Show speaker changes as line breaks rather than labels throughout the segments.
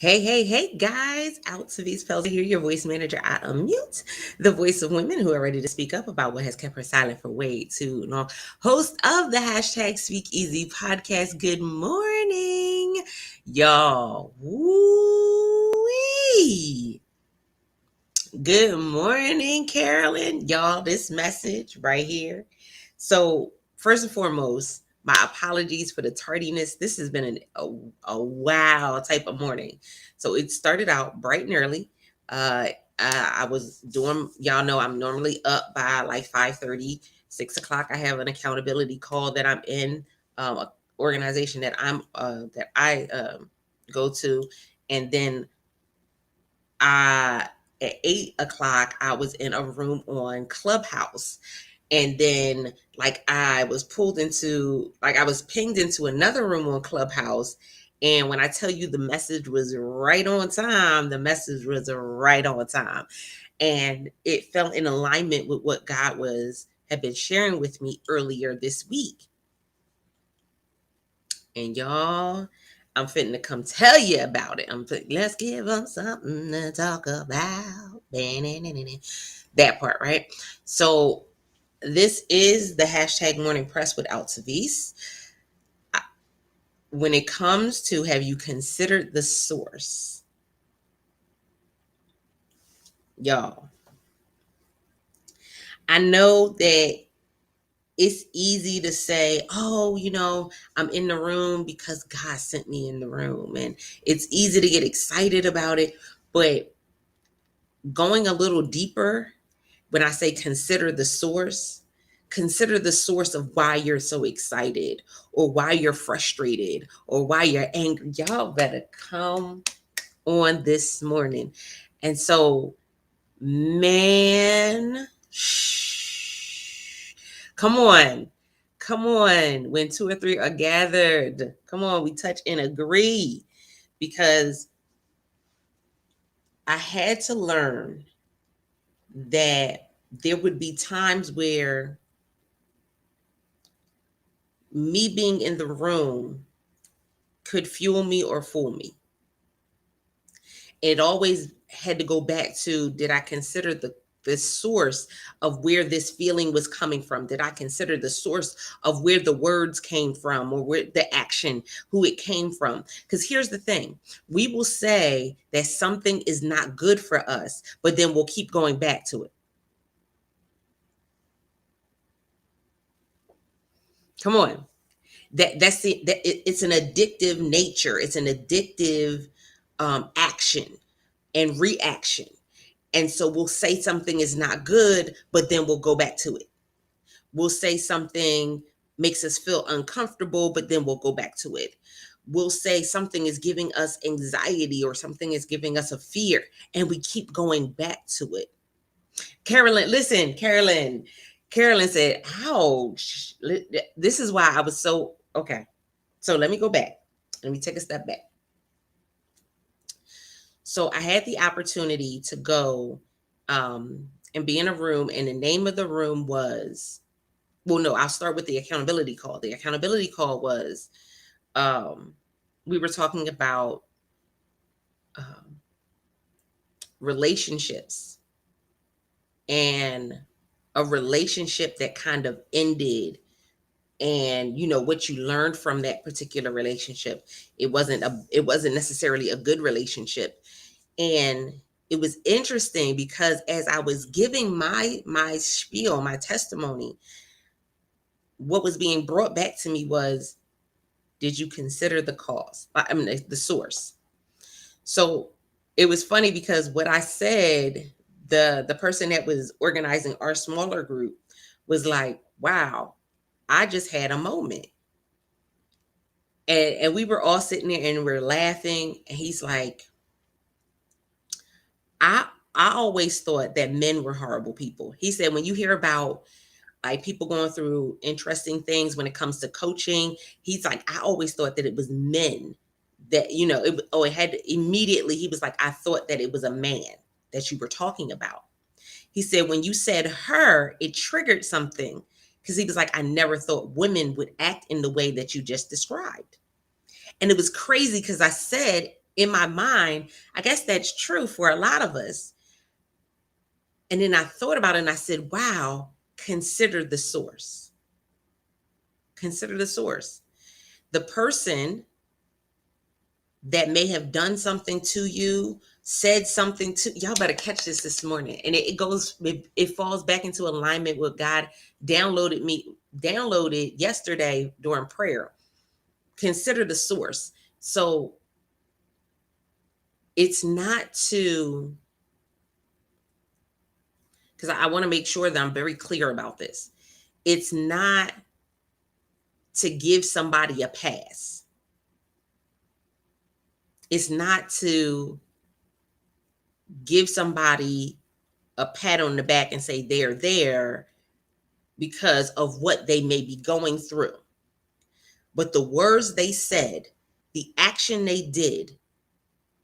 Hey, guys, out to these fellas here, your voice manager. I unmute the voice of women who are ready to speak up about what has kept her silent for way too long. Host of the hashtag Speak Easy podcast. Good morning, y'all. Woo-wee. Good morning, Carolyn. Y'all, this message right here. So, first and foremost, my apologies for the tardiness. This has been a wow type of morning. So, it started out bright and early. Uh, I was doing, y'all know I'm normally up by like 5:30, 6 o'clock. I have an accountability call that I'm in, a organization that I go to. And then at 8 o'clock, I was in a room on Clubhouse. And then, like, I was pinged into another room on Clubhouse. And when I tell you the message was right on time, the message was right on time. And it fell in alignment with what had been sharing with me earlier this week. And y'all, I'm fitting to come tell you about it. Let's give them something to talk about. That part, right? So this is the hashtag morning press with Altavis. When it comes to, have you considered the source? Y'all, I know that it's easy to say, oh, I'm in the room because God sent me in the room. And it's easy to get excited about it. But going a little deeper, when I say consider the source of why you're so excited or why you're frustrated or why you're angry. Y'all better come on this morning. And so, man, shh, come on. Come on. When two or three are gathered, come on, we touch and agree, because I had to learn that there would be times where me being in the room could fuel me or fool me. It always had to go back to, did I consider the source of where this feeling was coming from? Did I consider the source of where the words came from, or where the action, who it came from? Because here's the thing, we will say that something is not good for us, but then we'll keep going back to it. Come on. That's it. It's an addictive nature. It's an addictive action and reaction. And so we'll say something is not good, but then we'll go back to it. We'll say something makes us feel uncomfortable, but then we'll go back to it. We'll say something is giving us anxiety or something is giving us a fear, and we keep going back to it. Carolyn, listen, Carolyn said, ouch. This is why I was so, okay. So let me go back. Let me take a step back. So I had the opportunity to go and be in a room, and the name of the room was, well, no, I'll start with the accountability call. The accountability call was, we were talking about relationships, and a relationship that kind of ended, and what you learned from that particular relationship. It wasn't necessarily a good relationship. And it was interesting because as I was giving my spiel, my testimony, what was being brought back to me was, did you consider the cause? I mean, the source. So it was funny because what I said, the person that was organizing our smaller group was like, wow, I just had a moment. And we were all sitting there and we're laughing. And he's like, I always thought that men were horrible people. He said, when you hear about like people going through interesting things when it comes to coaching, he's like, I always thought that it was men that, it had immediately, he was like, I thought that it was a man that you were talking about. He said, when you said her, it triggered something, because he was like, I never thought women would act in the way that you just described. And it was crazy because I said, in my mind, I guess that's true for a lot of us. And then I thought about it and I said, wow, consider the source. Consider the source. The person that may have done something to you, said something to y'all, better catch this morning. And it falls back into alignment with God downloaded yesterday during prayer. Consider the source. So it's not to, because I want to make sure that I'm very clear about this. It's not to give somebody a pass. It's not to give somebody a pat on the back and say they're there because of what they may be going through. But the words they said, the action they did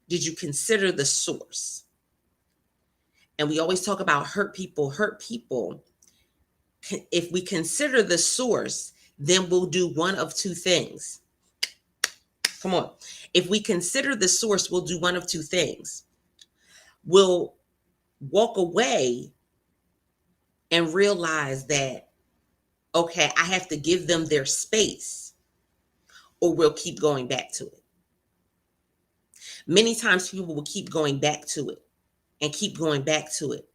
you consider the source? And we always talk about hurt people. If we consider the source, then we'll do one of two things. Come on. If we consider the source, we'll do one of two things. We'll walk away and realize that, okay, I have to give them their space, or we'll keep going back to it. Many times people will keep going back to it and keep going back to it.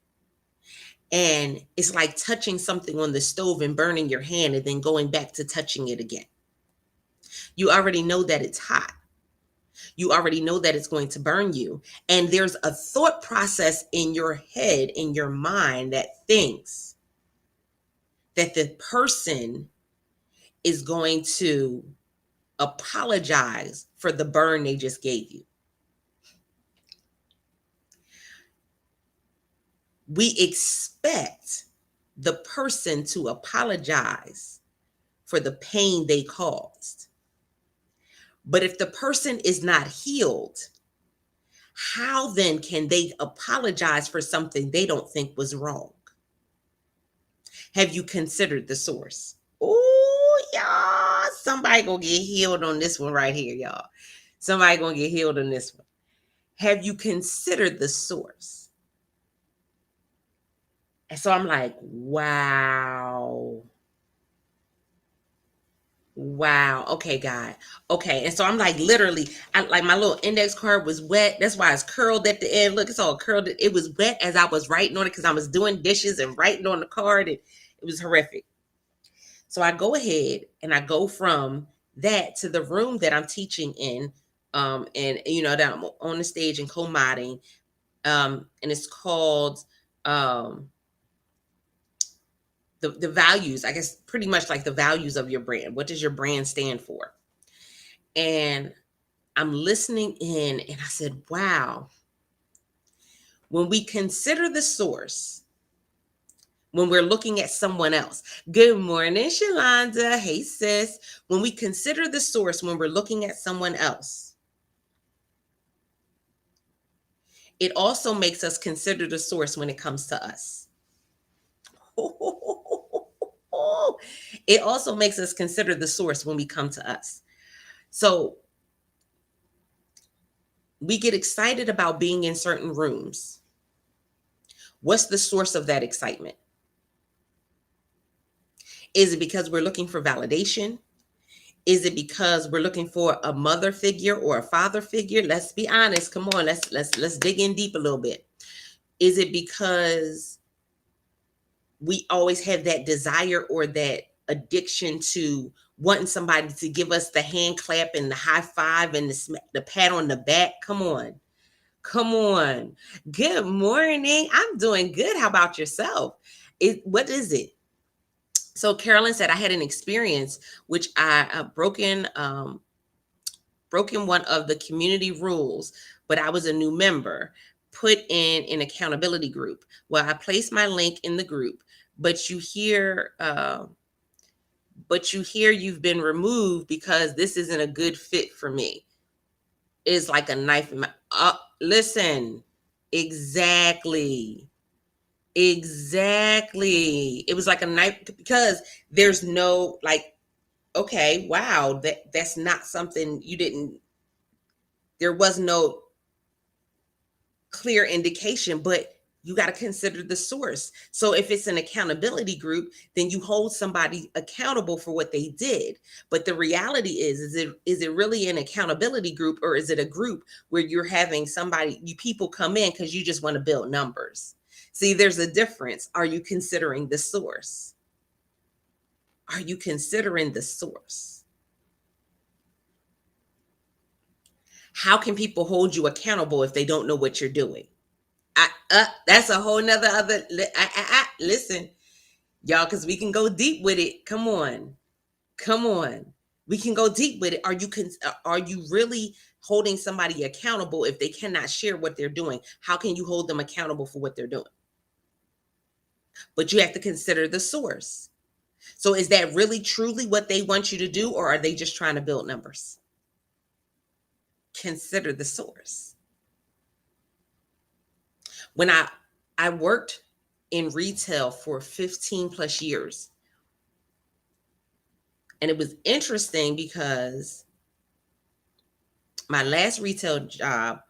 And it's like touching something on the stove and burning your hand and then going back to touching it again. You already know that it's hot. You already know that it's going to burn you. And there's a thought process in your head, in your mind, that thinks that the person is going to apologize for the burn they just gave you. We expect the person to apologize for the pain they caused. But if the person is not healed, how then can they apologize for something they don't think was wrong? Have you considered the source? Oh, y'all, somebody gonna get healed on this one right here, y'all. Somebody gonna get healed on this one. Have you considered the source? And so I'm like, wow. Wow. Okay, God. Okay. And so I'm like, literally, like my little index card was wet. That's why it's curled at the end. Look, it's all curled. It was wet as I was writing on it because I was doing dishes and writing on the card. And it was horrific. So I go ahead and I go from that to the room that I'm teaching in. And that I'm on the stage and co-modding. And it's called the values, I guess, pretty much like the values of your brand. What does your brand stand for? And I'm listening in and I said, wow, when we consider the source, when we're looking at someone else. Good morning, Shalonda. Hey, sis. When we consider the source, when we're looking at someone else, it also makes us consider the source when it comes to us. It also makes us consider the source when we come to us. So we get excited about being in certain rooms. What's the source of that excitement? Is it because we're looking for validation? Is it because we're looking for a mother figure or a father figure? Let's be honest. Come on, let's dig in deep a little bit. Is it because we always have that desire or that addiction to wanting somebody to give us the hand clap and the high five and the pat on the back? Come on. Good morning. I'm doing good. How about yourself? What is it? So Carolyn said, I had an experience which I broken one of the community rules, but I was a new member, put in an accountability group. Well, I placed my link in the group, but you hear you've been removed because this isn't a good fit for me. It's like a knife in my listen. Exactly. It was like a knife because there's no like, okay, wow, that's not something you didn't There was no clear indication, but you got to consider the source. So if it's an accountability group, then you hold somebody accountable for what they did. But the reality is it really an accountability group, or is it a group where you're having you people come in because you just want to build numbers? See, there's a difference. Are you considering the source? Are you considering the source? How can people hold you accountable if they don't know what you're doing? That's a whole nother listen, y'all, because we can go deep with it. Come on, come on, we can go deep with it. Are you really holding somebody accountable if they cannot share what they're doing? How can you hold them accountable for what they're doing? But you have to consider the source. So is that really truly what they want you to do, or are they just trying to build numbers? Consider the source. When I worked in retail for 15 plus years, and it was interesting because my last retail job,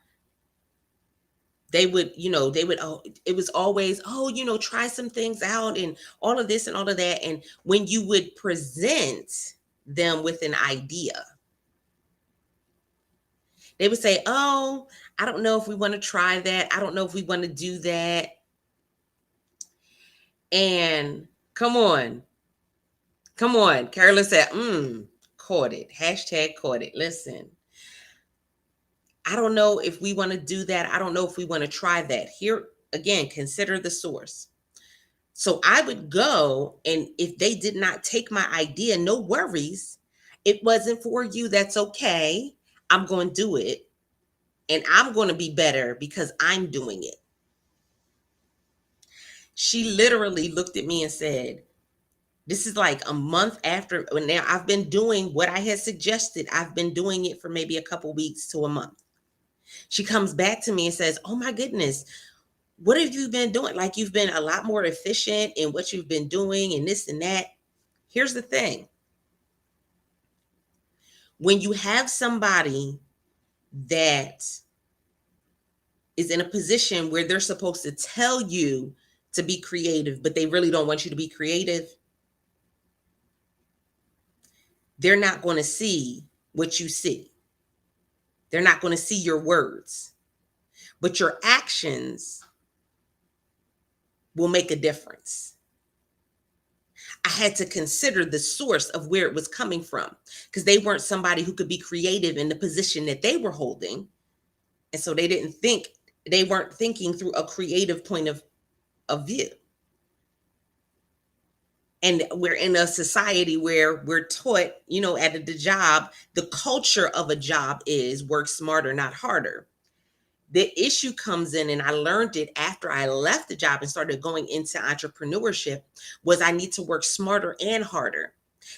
oh, it was always, oh, try some things out and all of this and all of that. And when you would present them with an idea, they would say, oh, I don't know if we want to try that. I don't know if we want to do that. And come on. Carolyn said, caught it. Hashtag caught it. Listen, I don't know if we want to do that. I don't know if we want to try that. Here again, consider the source. So I would go, and if they did not take my idea, no worries. It wasn't for you. That's okay. I'm going to do it. And I'm going to be better because I'm doing it. She literally looked at me and said, this is like a month after, when now I've been doing what I had suggested. I've been doing it for maybe a couple weeks to a month. She comes back to me and says, oh my goodness, what have you been doing? Like, you've been a lot more efficient in what you've been doing and this and that. Here's the thing. When you have somebody that is in a position where they're supposed to tell you to be creative, but they really don't want you to be creative, they're not going to see what you see. They're not going to see your words, but your actions will make a difference. I had to consider the source of where it was coming from, because they weren't somebody who could be creative in the position that they were holding. And so they weren't thinking through a creative point of view. And we're in a society where we're taught, at the job, the culture of a job is work smarter, not harder. The issue comes in, and I learned it after I left the job and started going into entrepreneurship, was I need to work smarter and harder.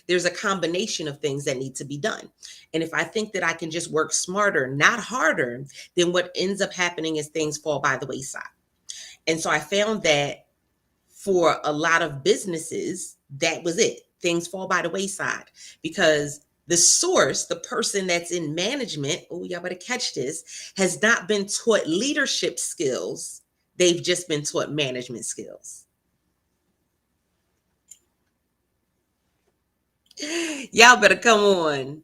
There's a combination of things that need to be done. And if I think that I can just work smarter, not harder, then what ends up happening is things fall by the wayside. And so I found that for a lot of businesses, that was it. Things fall by the wayside because the source, the person that's in management, oh, y'all better catch this, has not been taught leadership skills. They've just been taught management skills. Y'all better come on.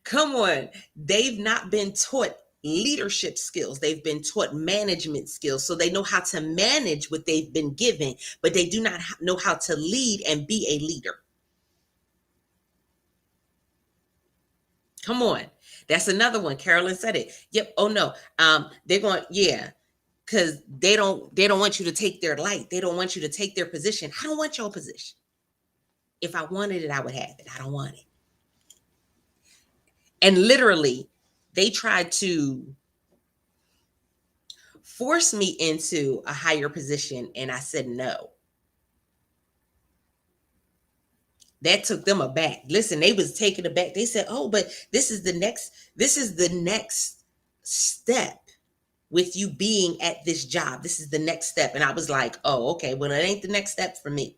Come on. They've not been taught leadership skills. They've been taught management skills. So they know how to manage what they've been given, but they do not know how to lead and be a leader. Come on. That's another one. Carolyn said it. Yep. Oh no. They're going, yeah. Because they don't want you to take their light. They don't want you to take their position. I don't want your position. If I wanted it, I would have it. I don't want it. And literally, they tried to force me into a higher position, and I said no. That took them aback. Listen, they was taken aback. They said, oh, but this is the next step with you being at this job. This is the next step. And I was like, oh, okay, well, it ain't the next step for me.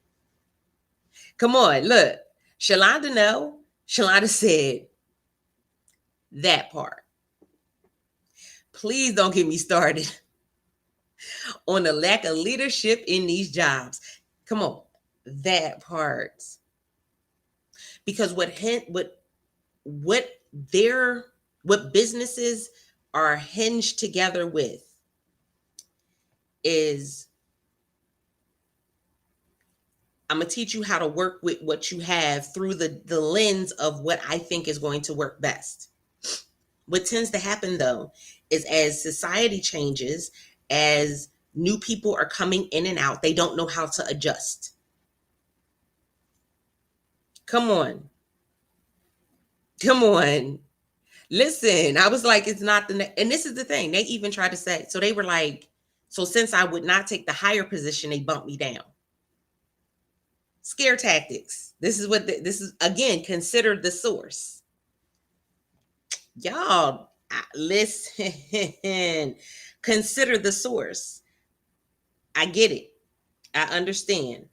Come on, look. Shalonda said that part. Please don't get me started on the lack of leadership in these jobs. Come on, that part. Because what their what businesses are hinged together with is, I'm gonna teach you how to work with what you have through the lens of what I think is going to work best. What tends to happen though is, as society changes, as new people are coming in and out, they don't know how to adjust. Come on. Come on. Listen, I was like, it's not and this is the thing. They even tried to say, so they were like, so since I would not take the higher position, they bumped me down. Scare tactics. This is what this is, again, consider the source. Y'all, listen. Consider the source. I get it. I understand.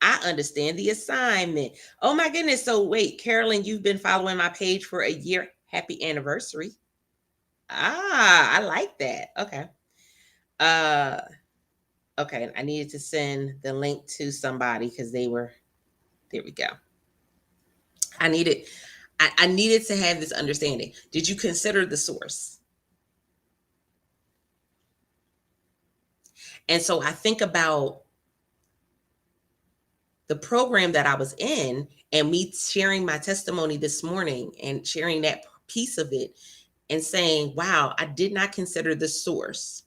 I understand the assignment. Oh my goodness. So wait, Carolyn, you've been following my page for a year. Happy anniversary. Ah, I like that. Okay. Uh okay. I needed to send the link to somebody because they were, there we go. I needed I needed to have this understanding. Did you consider the source? And so I think about the program that I was in and me sharing my testimony this morning and sharing that piece of it and saying, wow, I did not consider the source,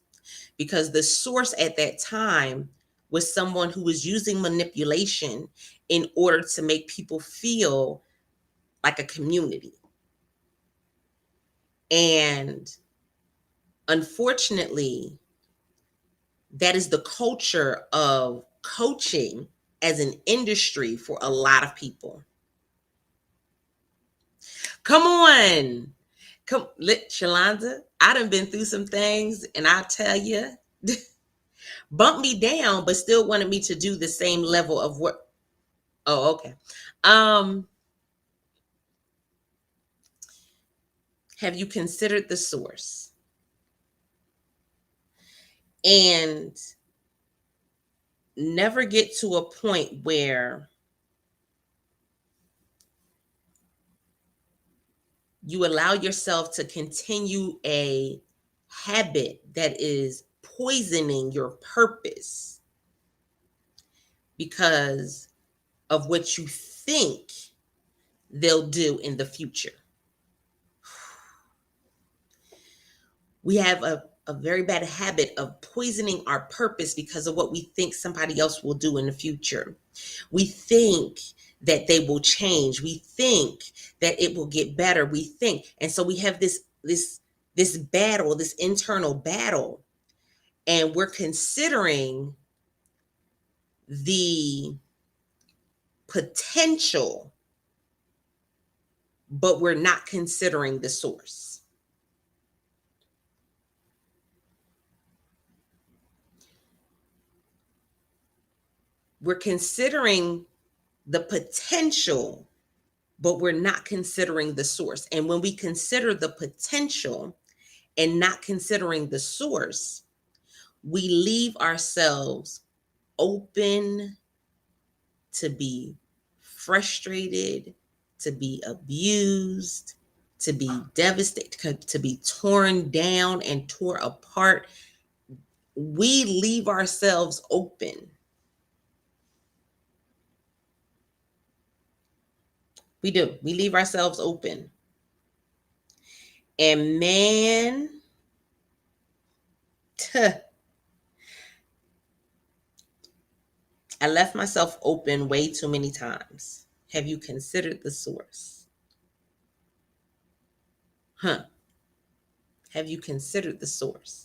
because the source at that time was someone who was using manipulation in order to make people feel like a community. And unfortunately, that is the culture of coaching as an industry for a lot of people. Come on. Come, Shalonda, I done been through some things, and I'll tell you, bumped me down, but still wanted me to do the same level of work. Oh, okay. Have you considered the source? And never get to a point where you allow yourself to continue a habit that is poisoning your purpose because of what you think they'll do in the future. We have a very bad habit of poisoning our purpose because of what we think somebody else will do in the future. We think that they will change. We think that it will get better. We think, and so we have this battle, this internal battle, and we're considering the potential, but we're not considering the source. We're considering the potential, but we're not considering the source. And when we consider the potential and not considering the source, we leave ourselves open to be frustrated, to be abused, to be devastated, to be torn down and tore apart. We leave ourselves open. We do. We leave ourselves open. And man, I left myself open way too many times. Have you considered the source? Have you considered the source?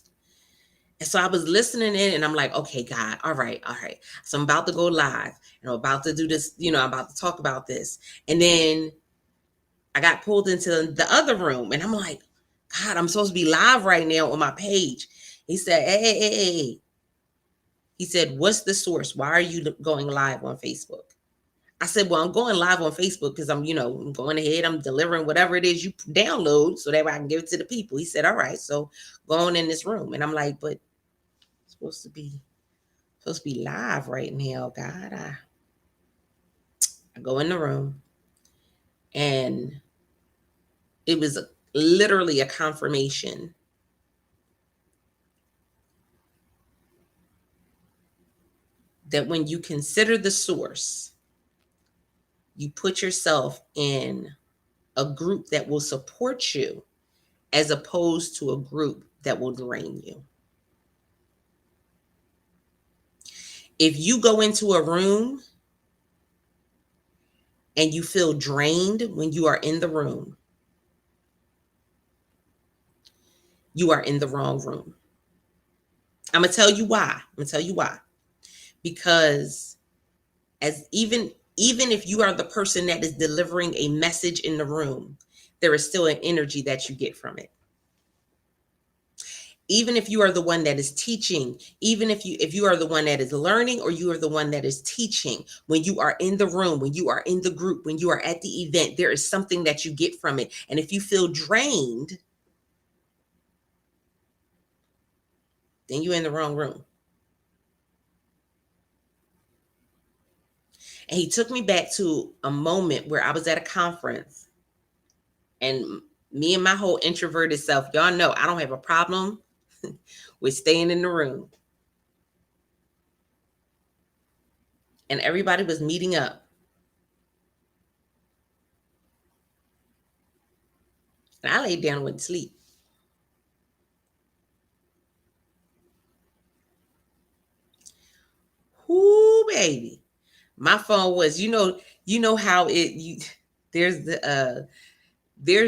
And so I was listening in and I'm like, okay, God, all right. So I'm about to go live and I'm about to do this, I'm about to talk about this. And then I got pulled into the other room and I'm like, God, I'm supposed to be live right now on my page. He said, hey. He said, what's the source? Why are you going live on Facebook? I said, well, I'm going live on Facebook because I'm going ahead. I'm delivering whatever it is you download so that way I can give it to the people. He said, all right, so go on in this room. And I'm like, but it's supposed to be live right now, God. I go in the room, and it was literally a confirmation that when you consider the source, you put yourself in a group that will support you as opposed to a group that will drain you. If you go into a room and you feel drained when you are in the room, you are in the wrong room. I'm going to tell you why. Because as even if you are the person that is delivering a message in the room, there is still an energy that you get from it. Even if you are the one that is teaching, even if you are the one that is learning, or you are the one that is teaching, when you are in the room, when you are in the group, when you are at the event, there is something that you get from it. And if you feel drained, then you're in the wrong room. And he took me back to a moment where I was at a conference, and me and my whole introverted self, y'all know I don't have a problem with staying in the room. And everybody was meeting up. And I laid down and went to sleep. Whoo, baby. My phone was, how there's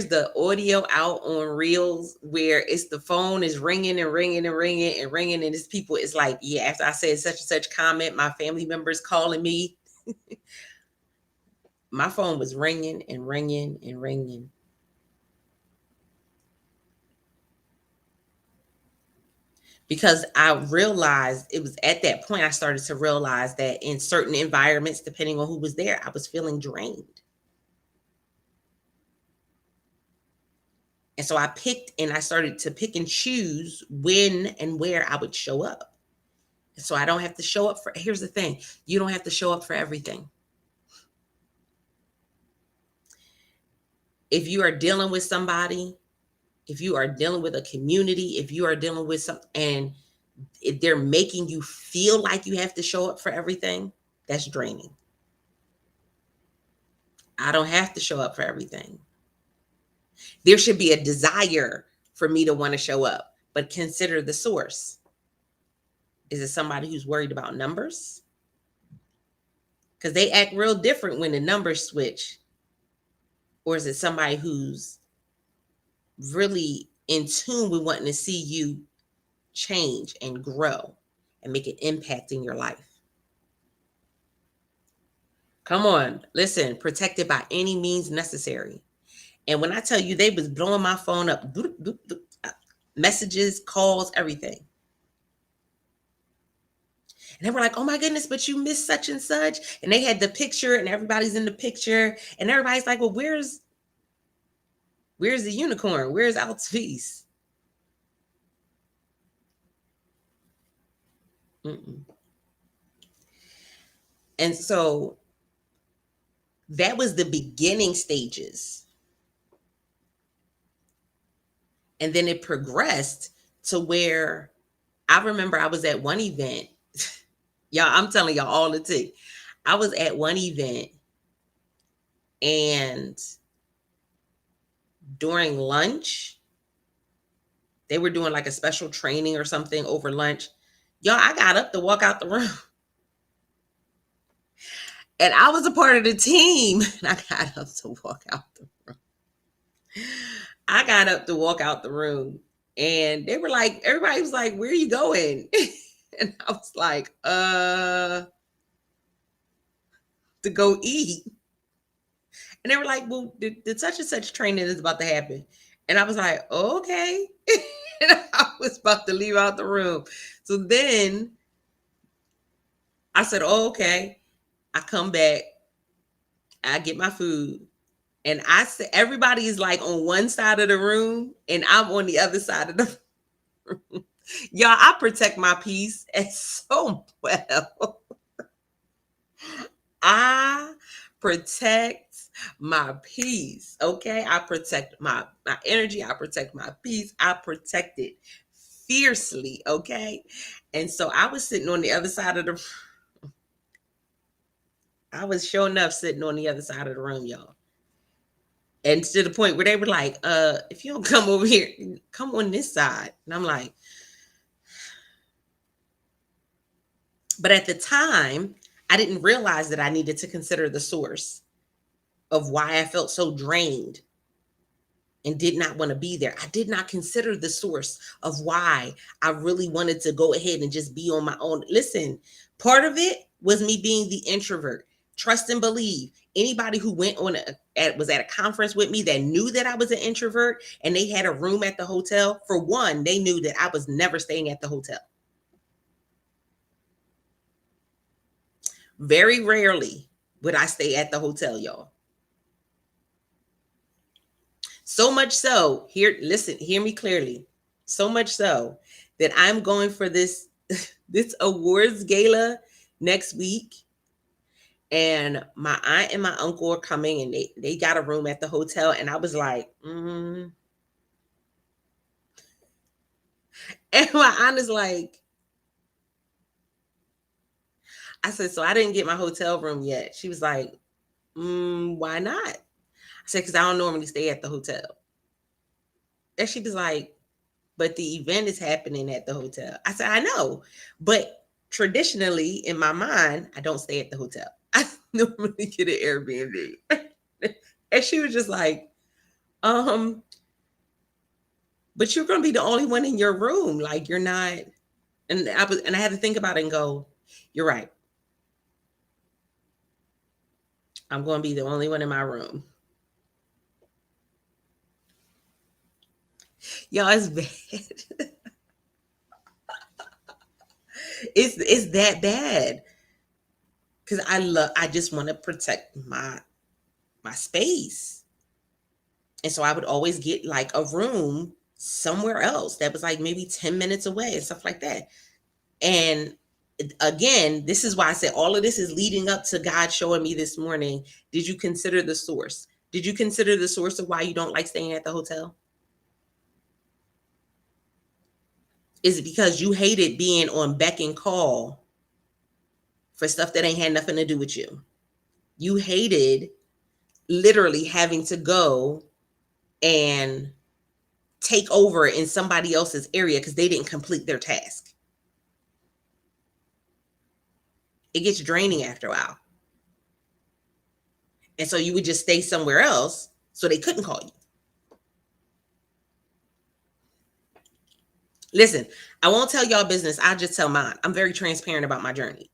the audio out on Reels where it's the phone is ringing and ringing and ringing and ringing, and it's people, it's like, yeah, after I said such and such comment, my family members calling me. My phone was ringing and ringing and ringing. Because I realized, it was at that point I started to realize that in certain environments, depending on who was there, I was feeling drained. And so I started to pick and choose when and where I would show up. So I don't have to show up for, here's the thing, you don't have to show up for everything. If you are dealing with somebody, if you are dealing with a community, if you are dealing with some, and if they're making you feel like you have to show up for everything, that's draining. I don't have to show up for everything. There should be a desire for me to want to show up, but consider the source. Is it somebody who's worried about numbers? Because they act real different when the numbers switch. Or is it somebody who's really in tune with wanting to see you change and grow and make an impact in your life? Come on, listen, protected by any means necessary. And when I tell you, they was blowing my phone up, messages, calls, everything. And they were like, oh my goodness, but you missed such and such. And they had the picture, and everybody's in the picture. And everybody's like, well, where's the unicorn? Where's Altis? Mm-mm. And so that was the beginning stages. And then it progressed to where I remember I was at one event. Y'all, I'm telling y'all all the tea. I was at one event, and during lunch, they were doing like a special training or something over lunch. Y'all, I got up to walk out the room. And I was a part of the team. And I got up to walk out the room. I got up to walk out the room. And they were like, everybody was like, where are you going? And I was like, to go eat. And they were like, well, the such and such training is about to happen. And I was like, oh, okay. And I was about to leave out the room. So then I said, oh, okay. I come back. I get my food, and I say everybody is like on one side of the room, and I'm on the other side of the room. Y'all, I protect my peace and so well. I protect my peace. Okay. I protect my energy. I protect my peace. I protect it fiercely. Okay. And so I was sitting on the other side of the I was sure enough sitting on the other side of the room, y'all. And to the point where they were like, if you don't come over here, come on this side. And I'm like, but at the time, I didn't realize that I needed to consider the source of why I felt so drained and did not want to be there. I did not consider the source of why I really wanted to go ahead and just be on my own. Listen, part of it was me being the introvert. Trust and believe. Anybody who went on was at a conference with me that knew that I was an introvert and they had a room at the hotel, for one, they knew that I was never staying at the hotel. Very rarely would I stay at the hotel, y'all. So much so, here, listen, hear me clearly. So much so that I'm going for this this awards gala next week, and my aunt and my uncle are coming, and they got a room at the hotel, and I was like, and my aunt is like, I said, so I didn't get my hotel room yet. She was like, why not? I said, because I don't normally stay at the hotel. And she was like, but the event is happening at the hotel. I said, I know, but traditionally in my mind, I don't stay at the hotel. I normally get an Airbnb. And she was just like, um, but you're gonna be the only one in your room. Like you're not. And I had to think about it and go, you're right. I'm gonna be the only one in my room. Y'all, it's bad. It's that bad. Cause I just want to protect my space. And so I would always get like a room somewhere else that was like maybe 10 minutes away and stuff like that. And again, this is why I said all of this is leading up to God showing me this morning. Did you consider the source? Did you consider the source of why you don't like staying at the hotel? Is it because you hated being on beck and call for stuff that ain't had nothing to do with you? You hated literally having to go and take over in somebody else's area because they didn't complete their task. It gets draining after a while. And so you would just stay somewhere else so they couldn't call you. Listen, I won't tell y'all business. I'll just tell mine. I'm very transparent about my journey.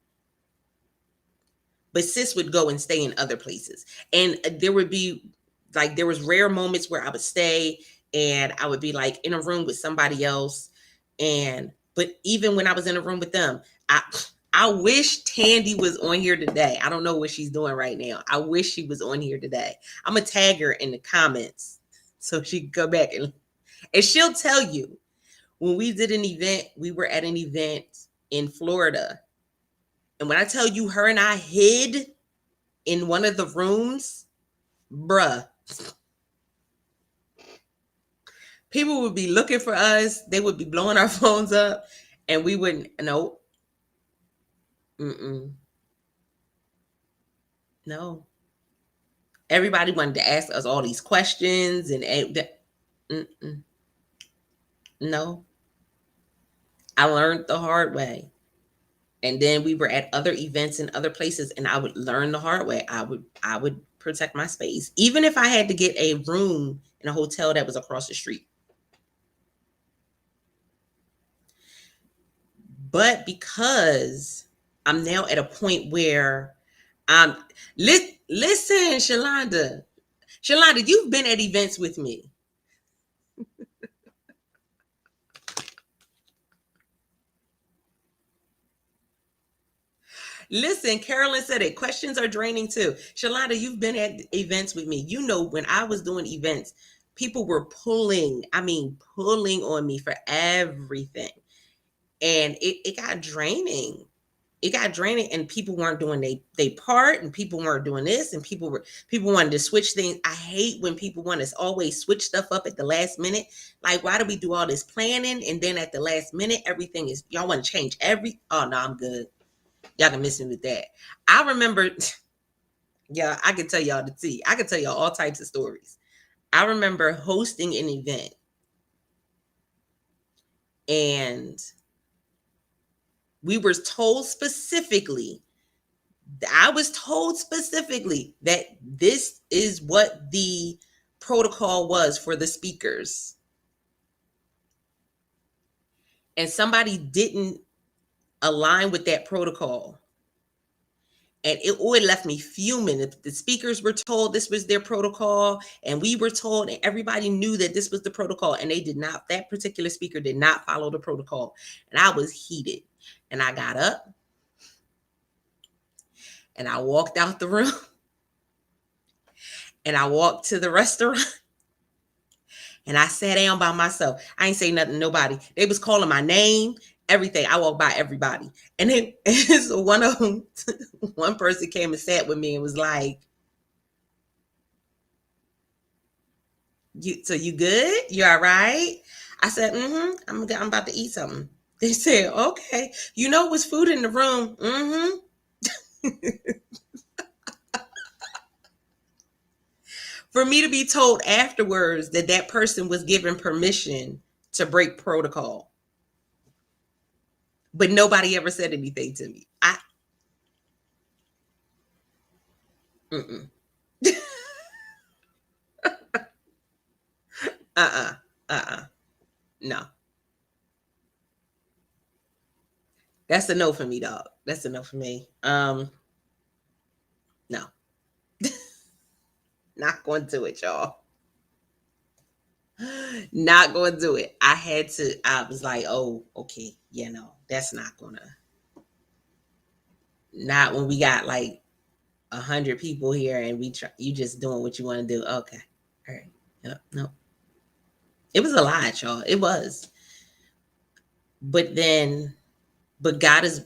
But sis would go and stay in other places. And there would be like, there was rare moments where I would stay and I would be like in a room with somebody else. But even when I was in a room with them, I wish Tandy was on here today. I don't know what she's doing right now. I wish she was on here today. I'm gonna tag her in the comments so she can go back and she'll tell you. When we did an event, we were at an event in Florida. And when I tell you her and I hid in one of the rooms, bruh, people would be looking for us. They would be blowing our phones up and we wouldn't, no, mm-mm, no. Everybody wanted to ask us all these questions and mm-mm, no. I learned the hard way. And then we were at other events in other places and I would learn the hard way. I would protect my space even if I had to get a room in a hotel that was across the street. But because I'm now at a point where I'm listen, Shalonda, you've been at events with me. Listen, Carolyn said it. Questions are draining too. Shalonda, you've been at events with me. You know, when I was doing events, people were pulling, I mean, pulling on me for everything. And it got draining. It got draining, and people weren't doing they part, and people weren't doing this, and people wanted to switch things. I hate when people want to always switch stuff up at the last minute. Like, why do we do all this planning and then at the last minute everything is y'all want to change oh no, I'm good. Y'all can miss me with that. I remember, yeah, I can tell y'all the tea. I can tell y'all all types of stories. I remember hosting an event, and we were told specifically, I was told specifically that this is what the protocol was for the speakers. And somebody didn't align with that protocol. And it left me fuming. If the speakers were told this was their protocol, and we were told, and everybody knew that this was the protocol, and they did not, that particular speaker did not follow the protocol. And I was heated. And I got up and I walked out the room and I walked to the restaurant and I sat down by myself. I ain't say nothing to nobody. They was calling my name, everything. I walked by everybody. And then so one of them, one person came and sat with me and was like, you good? You all right? I said, I'm about to eat something. They said, okay. You know, was food in the room. For me to be told afterwards that that person was given permission to break protocol, but nobody ever said anything to me. Mm-mm. No. That's a no for me, dog. That's a no for me. No. Not going to do it, y'all. Not going to do it. I was like, oh, okay. Yeah, no, that's not gonna, not when we got like 100 people here and you just doing what you want to do. Okay. All right. Yep. No. It was a lot, y'all. It was. But then, but God is,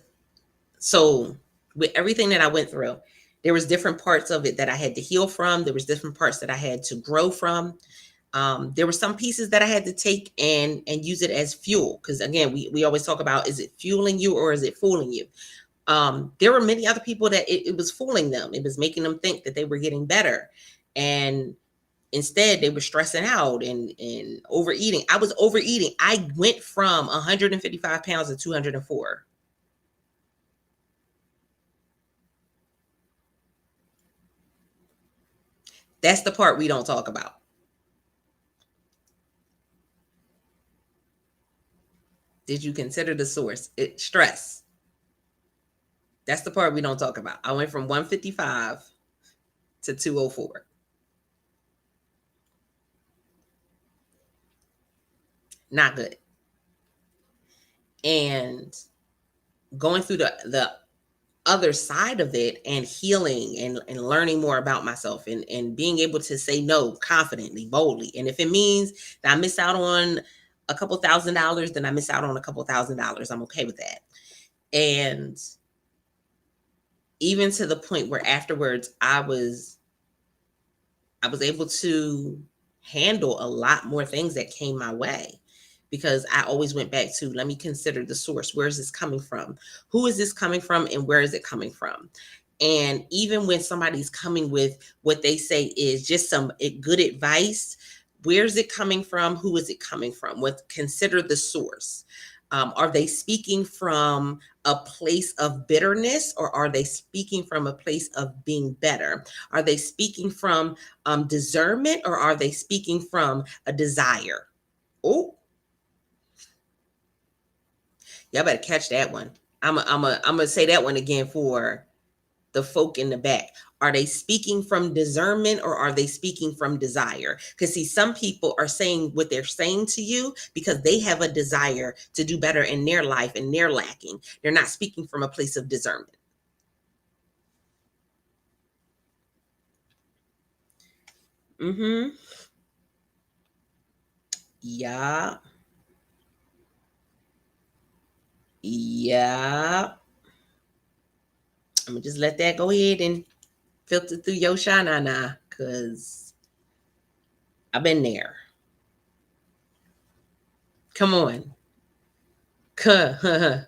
so with everything that I went through, there was different parts of it that I had to heal from. There was different parts that I had to grow from. There were some pieces that I had to take and use it as fuel. Because again, we always talk about, is it fueling you or is it fooling you? There were many other people that it was fooling them. It was making them think that they were getting better. And instead they were stressing out and overeating. I was overeating. I went from 155 pounds to 204. That's the part we don't talk about. Did you consider the source? Stress. That's the part we don't talk about. I went from 155 to 204. Not good. And going through the other side of it and healing and learning more about myself and being able to say no confidently, boldly. And if it means that I miss out on a couple $1,000s, then I miss out on a couple $1,000s. I'm okay with that. And even to the point where afterwards I was able to handle a lot more things that came my way, because I always went back to, let me consider the source. Where is this coming from? Who is this coming from? And where is it coming from? And even when somebody's coming with what they say is just some good advice, where's it coming from? Who is it coming from? Consider the source. Are they speaking from a place of bitterness, or are they speaking from a place of being better? Are they speaking from discernment, or are they speaking from a desire? Oh, y'all better catch that one. I'm gonna say that one again for the folk in the back. Are they speaking from discernment, or are they speaking from desire? Because see, some people are saying what they're saying to you because they have a desire to do better in their life and they're lacking. They're not speaking from a place of discernment. Mm-hmm. Yeah. Yeah. I'm gonna just let that go ahead and filter through your shana, cause I've been there. Come on. And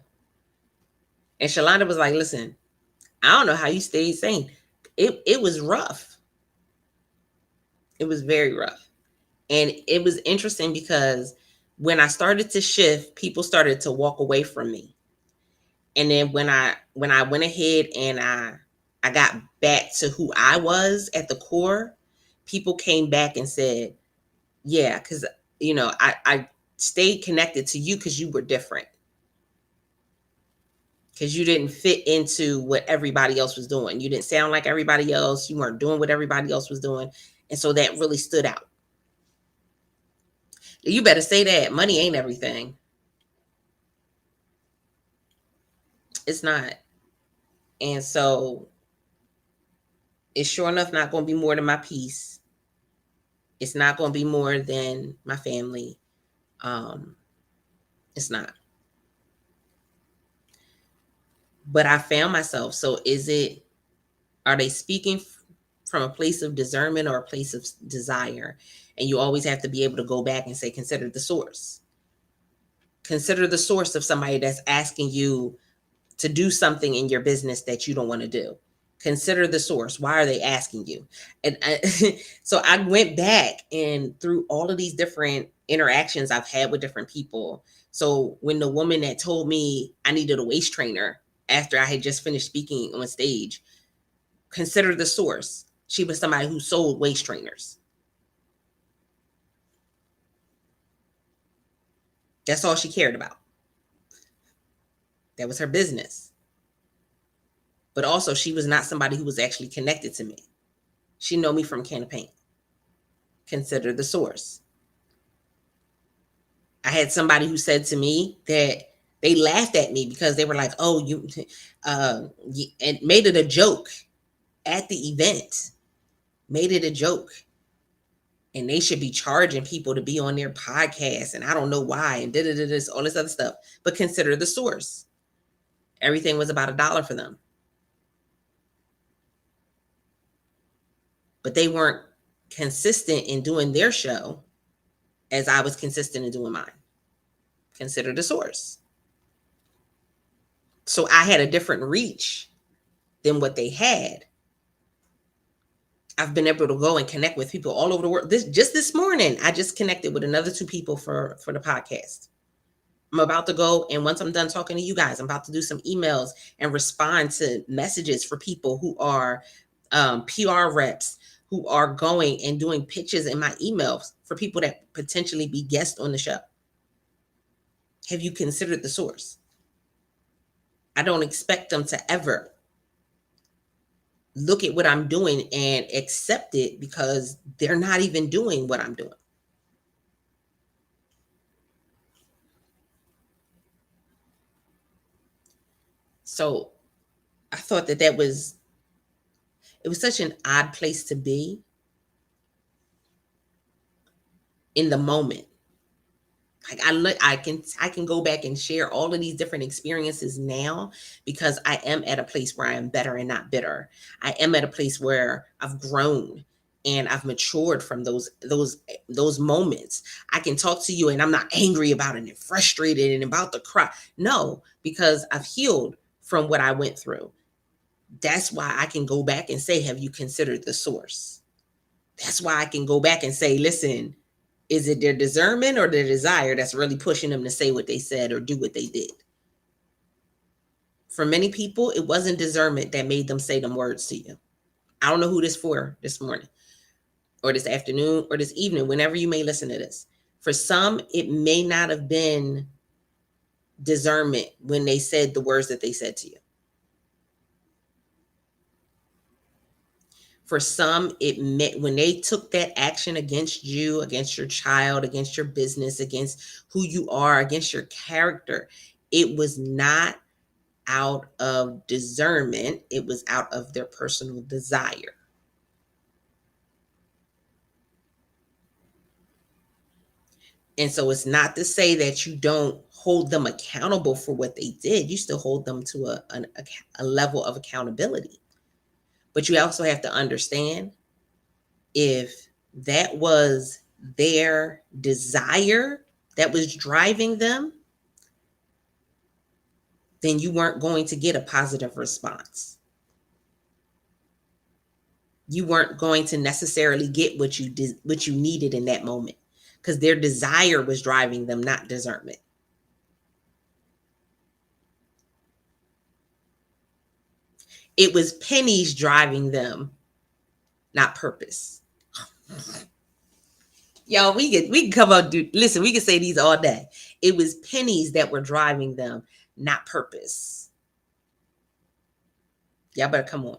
Shalonda was like, listen, I don't know how you stayed sane. It was rough. It was very rough. And it was interesting because when I started to shift, people started to walk away from me. And then when I went ahead and I got back to who I was at the core, people came back and said, yeah, because I stayed connected to you because you were different. Because you didn't fit into what everybody else was doing. You didn't sound like everybody else. You weren't doing what everybody else was doing. And so that really stood out. You better say that. Money ain't everything. It's not. And so it's sure enough not going to be more than my peace. It's not going to be more than my family. Um, it's not. But I found myself. So are they speaking from a place of discernment or a place of desire? And you always have to be able to go back and say, consider the source. Consider the source of somebody that's asking you to do something in your business that you don't want to do. Consider the source. Why are they asking you? So I went back and through all of these different interactions I've had with different people. So when the woman that told me I needed a waist trainer after I had just finished speaking on stage, consider the source. She was somebody who sold waist trainers. That's all she cared about. That was her business. But also, she was not somebody who was actually connected to me. She know me from a can of paint. Consider the source. I had somebody who said to me that they laughed at me because they were like, "Oh, and made it a joke at the event. Made it a joke, and they should be charging people to be on their podcast, and I don't know why, and this all this other stuff. But consider the source. Everything was about $1 for them, but they weren't consistent in doing their show as I was consistent in doing mine. Consider the source. So I had a different reach than what they had. I've been able to go and connect with people all over the world. This morning, I just connected with another 2 people for the podcast. I'm about to go, and once I'm done talking to you guys, I'm about to do some emails and respond to messages for people who are PR reps who are going and doing pitches in my emails for people that potentially be guests on the show. Have you considered the source? I don't expect them to ever look at what I'm doing and accept it because they're not even doing what I'm doing. So I thought it was such an odd place to be in the moment. Like I can go back and share all of these different experiences now because I am at a place where I am better and not bitter. I am at a place where I've grown and I've matured from those moments. I can talk to you and I'm not angry about it and frustrated and about to cry. No, because I've healed from what I went through. That's why I can go back and say, have you considered the source? That's why I can go back and say, listen, is it their discernment or their desire that's really pushing them to say what they said or do what they did? For many people, it wasn't discernment that made them say them words to you. I don't know who this for this morning or this afternoon or this evening, whenever you may listen to this. For some, it may not have been discernment when they said the words that they said to you. For some, it meant when they took that action against you, against your child, against your business, against who you are, against your character, it was not out of discernment, it was out of their personal desire. And so it's not to say that you don't hold them accountable for what they did. You still hold them to a level of accountability. But you also have to understand, if that was their desire that was driving them, then you weren't going to get a positive response. You weren't going to necessarily get what you did, what you needed in that moment, because their desire was driving them, not discernment. It was pennies driving them, not purpose. Y'all, we can come on, dude. Listen, we can say these all day. It was pennies that were driving them, not purpose. Y'all better come on.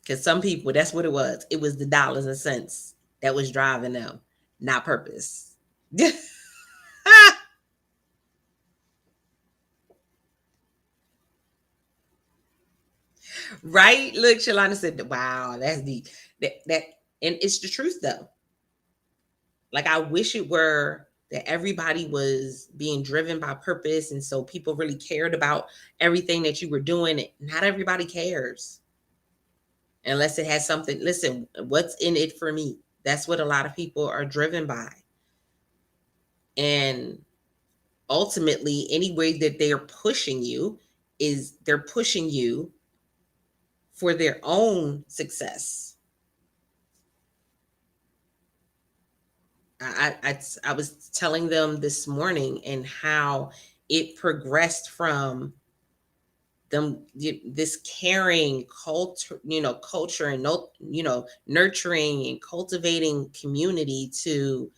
Because some people, that's what it was. It was the dollars and cents that was driving them, not purpose. Right? Look, Shalana said, wow, that's deep. That and it's the truth though. Like, I wish it were that everybody was being driven by purpose, and so people really cared about everything that you were doing. Not everybody cares unless it has something. Listen, what's in it for me? That's what a lot of people are driven by. And ultimately, any way that they are pushing you is they're pushing you for their own success. I was telling them this morning and how it progressed from them, this caring culture, culture, and no, nurturing and cultivating community, to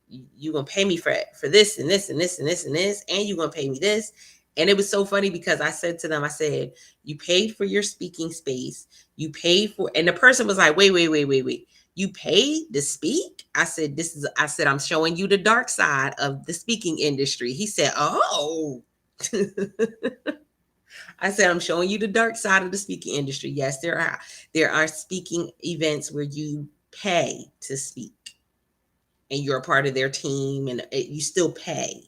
you gonna pay me for this and this and this and this and this, and you gonna pay me this. And it was so funny because I said to them, I said, you paid for your speaking space, you paid for, and the person was like, wait, you paid to speak? I said, I'm showing you the dark side of the speaking industry. He said, oh. I said, I'm showing you the dark side of the speaking industry. Yes, there are speaking events where you pay to speak, and you're a part of their team, and you still pay.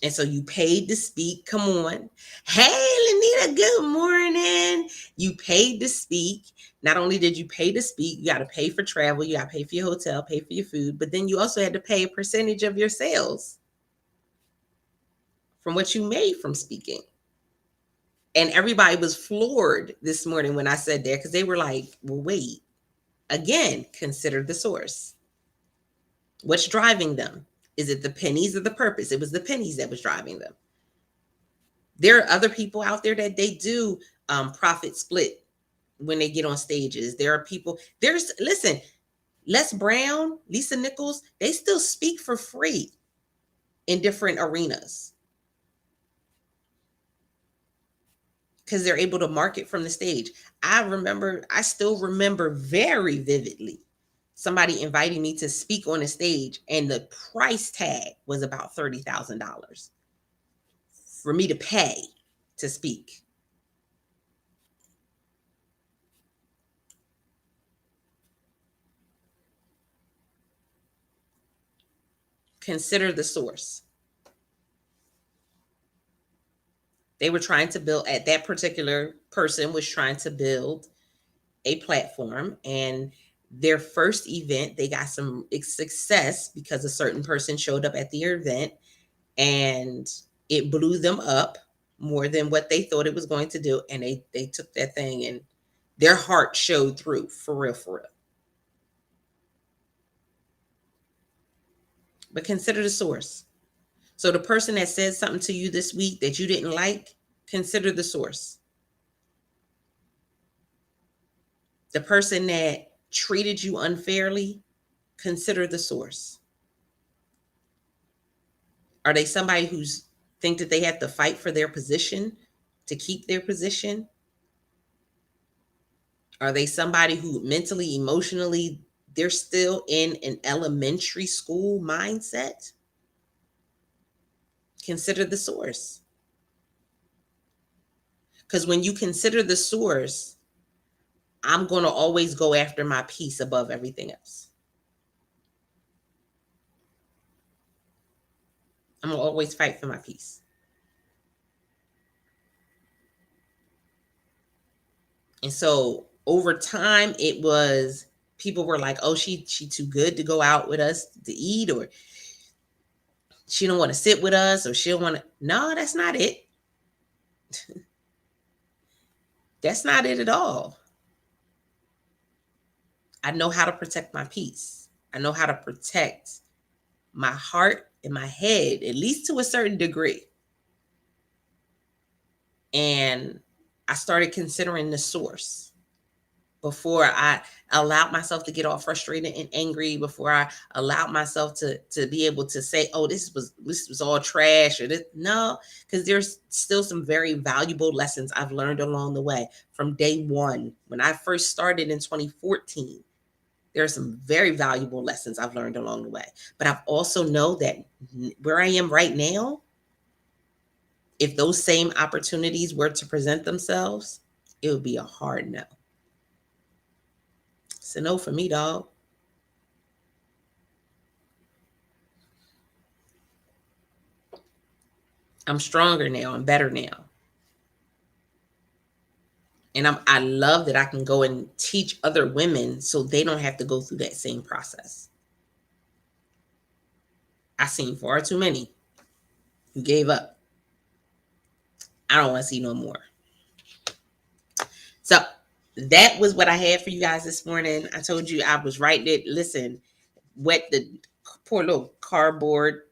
And so you paid to speak. Come on. Hey, Lanita, good morning. You paid to speak. Not only did you pay to speak, you got to pay for travel, you got to pay for your hotel, pay for your food, but then you also had to pay a percentage of your sales from what you made from speaking. And everybody was floored this morning when I said that, because they were like, well, wait, again, consider the source. What's driving them? Is it the pennies or the purpose? It was the pennies that was driving them. There are other people out there that they do profit split when they get on stages. There are people, listen, Les Brown, Lisa Nichols, they still speak for free in different arenas because they're able to market from the stage. I still remember very vividly somebody inviting me to speak on a stage, and the price tag was about $30,000 for me to pay to speak. Consider the source. They were trying to build, at that particular person was trying to build a platform, and their first event, they got some success because a certain person showed up at the event, and it blew them up more than what they thought it was going to do. And they took that thing, and their heart showed through, for real, for real. But consider the source. So the person that said something to you this week that you didn't like, consider the source. The person that treated you unfairly, consider the source. Are they somebody who's think that they have to fight for their position to keep their position? Are they somebody who mentally, emotionally, they're still in an elementary school mindset? Consider the source. Because when you consider the source, I'm going to always go after my peace above everything else. I'm going to always fight for my peace. And so over time, it was, people were like, oh, she too good to go out with us to eat, or she don't want to sit with us, or she don't want to. No, that's not it. That's not it at all. I know how to protect my peace. I know how to protect my heart and my head, at least to a certain degree. And I started considering the source before I allowed myself to get all frustrated and angry, before I allowed myself to be able to say, oh, this was all trash, or this. No, because there's still some very valuable lessons I've learned along the way from day one. When I first started in 2014, there are some very valuable lessons I've learned along the way. But I've also know that where I am right now, if those same opportunities were to present themselves, it would be a hard no. It's a no for me, dog. I'm stronger now. I'm better now. And I love that I can go and teach other women so they don't have to go through that same process. I've seen far too many who gave up. I don't want to see no more. So that was what I had for you guys this morning. I told you I was right there. Listen, wet the poor little cardboard,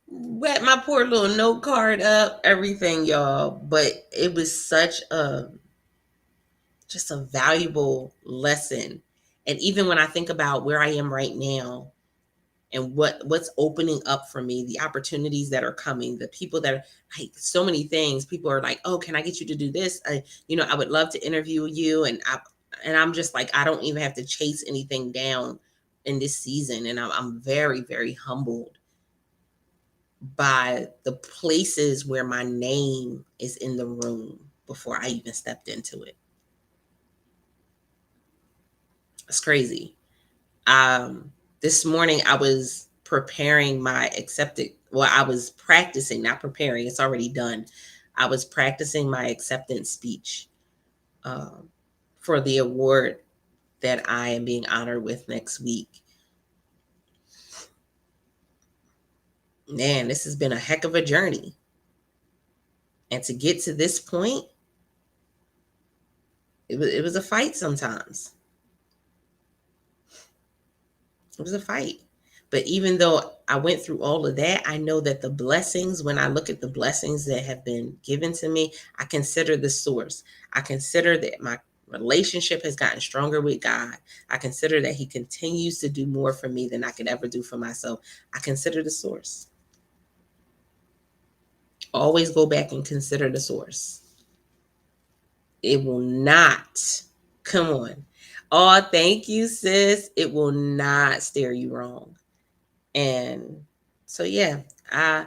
wet my poor little note card up, everything, y'all. But it was such a just a valuable lesson. And even when I think about where I am right now and what's opening up for me, the opportunities that are coming, the people that are like so many things. People are like, "Oh, can I get you to do this? I would love to interview you." And I'm just like, I don't even have to chase anything down in this season, and I'm very, very humbled by the places where my name is in the room before I even stepped into it. It's crazy. This morning I was preparing my accepted, well, I was practicing, not preparing, it's already done. I was practicing my acceptance speech um, for the award that I am being honored with next week. Man, this has been a heck of a journey. And to get to this point, it was a fight sometimes. It was a fight. But even though I went through all of that, I know that the blessings, when I look at the blessings that have been given to me, I consider the source. I consider that my relationship has gotten stronger with God. I consider that He continues to do more for me than I could ever do for myself. I consider the source. Always go back and consider the source. It will not, come on. Oh, thank you, sis. It will not steer you wrong. And so, yeah, I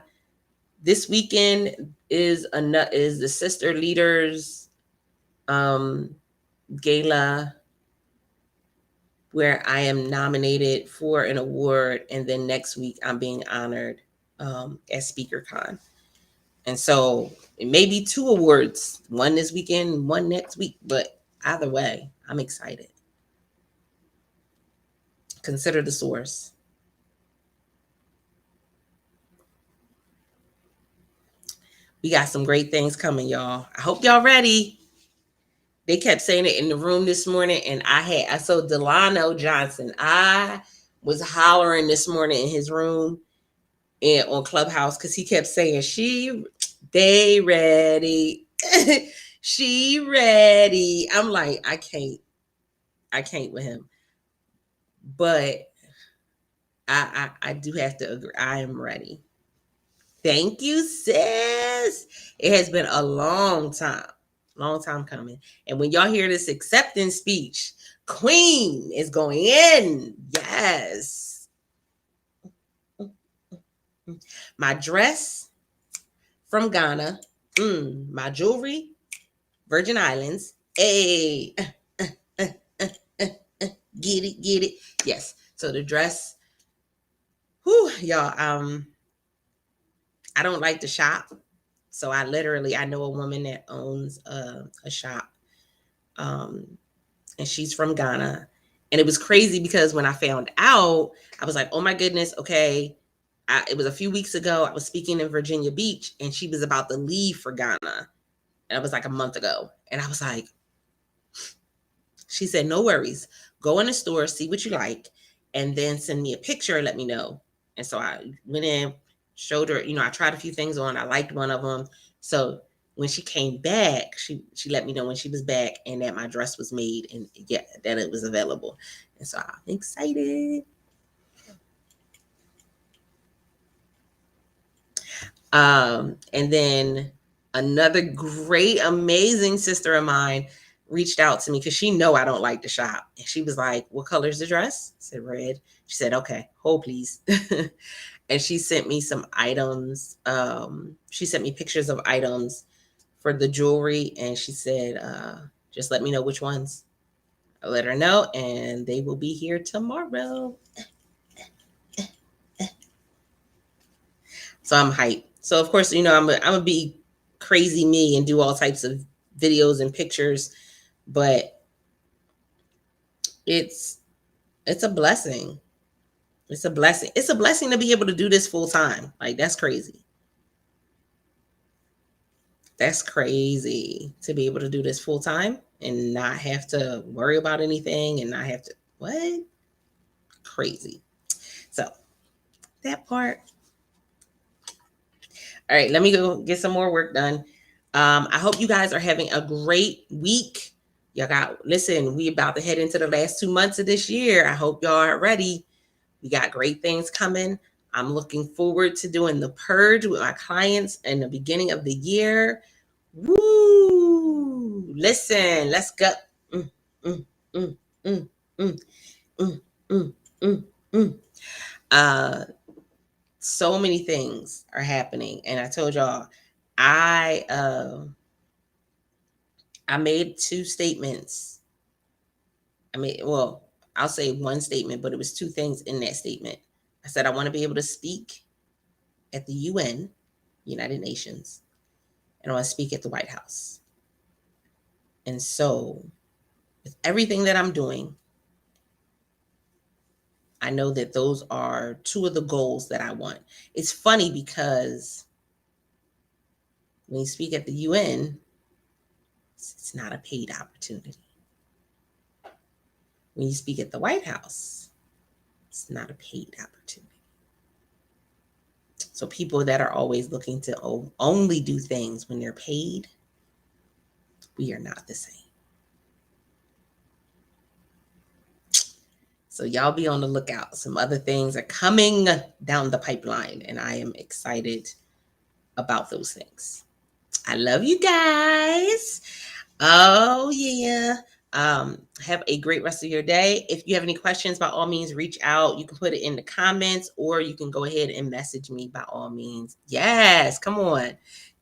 this weekend is the sister leaders um gala, where I am nominated for an award, and then next week I'm being honored at SpeakerCon. And so it may be two awards, one this weekend, one next week, but either way, I'm excited. Consider the source. We got some great things coming, y'all. I hope y'all ready. They kept saying it in the room this morning, and I saw Delano Johnson. I was hollering this morning in his room and on Clubhouse because he kept saying, they ready. She ready. I'm like, I can't with him. But I do have to agree. I am ready. Thank you, sis. It has been a long time coming. And when y'all hear this acceptance speech, Queen is going in. Yes. My dress from Ghana. My jewelry, Virgin Islands. Hey, get it. Yes. So the dress Whew, y'all. I don't like to shop, so I know a woman that owns a shop, um, and she's from Ghana. And it was crazy because when I found out, I was like, oh my goodness, okay. It was a few weeks ago. I was speaking in Virginia Beach, and she was about to leave for Ghana. And it was like a month ago. And I was like, she said, no worries. Go in the store, see what you like, and then send me a picture and let me know. And so I went in, showed her, I tried a few things on. I liked one of them. So when she came back, she let me know when she was back and that my dress was made and yeah, that it was available. And so I'm excited. And then another great, amazing sister of mine reached out to me because she know I don't like to shop. And she was like, what color is the dress? I said, red. She said, okay, hold please. And she sent me some items. She sent me pictures of items for the jewelry. And she said, just let me know which ones. I let her know and they will be here tomorrow. So I'm hyped. So of course, I'm gonna be crazy me and do all types of videos and pictures, but it's it's a blessing. It's a blessing. It's a blessing to be able to do this full time. Like that's crazy. That's crazy to be able to do this full time and not have to worry about anything and not have to what? Crazy. So that part. All right, let me go get some more work done. I hope you guys are having a great week. Y'all listen, we about to head into the last 2 months of this year. I hope y'all are ready. We got great things coming. I'm looking forward to doing the purge with my clients in the beginning of the year. Woo! Listen, let's go. Mm, mm, mm, mm, mm, mm, mm, mm, mm. Uh, so many things are happening, and I told y'all, I uh, I made two statements. Well, I'll say one statement, but it was two things in that statement. I said I want to be able to speak at the UN, United Nations, and I want to speak at the White House. And so, with everything that I'm doing, I know that those are two of the goals that I want. It's funny because when you speak at the UN, it's not a paid opportunity. When you speak at the White House, it's not a paid opportunity. So people that are always looking to only do things when they're paid, we are not the same. So y'all be on the lookout. Some other things are coming down the pipeline, and I am excited about those things. I love you guys. Oh yeah. Have a great rest of your day. If you have any questions, by all means, reach out. You can put it in the comments or you can go ahead and message me by all means. Yes, come on.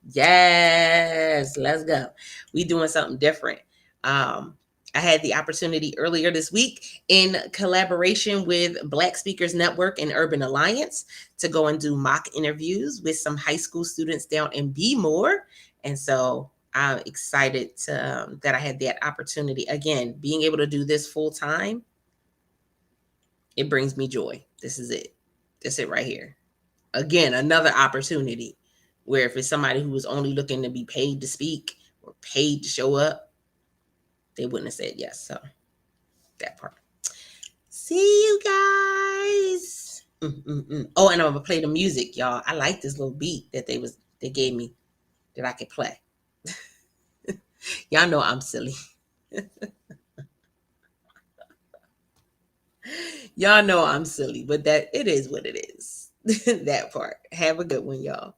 Yes, let's go. We doing something different. Um, I had the opportunity earlier this week in collaboration with Black Speakers Network and Urban Alliance to go and do mock interviews with some high school students down in B-More. And so I'm excited that I had that opportunity. Again, being able to do this full time, it brings me joy. This is it. This is it right here. Again, another opportunity where if it's somebody who was only looking to be paid to speak or paid to show up, they wouldn't have said yes. So that part. See you guys. Oh, and I'm gonna play the music, y'all. I like this little beat that they gave me that I could play. Y'all know I'm silly. Y'all know I'm silly, but that it is what it is. That part. Have a good one, y'all.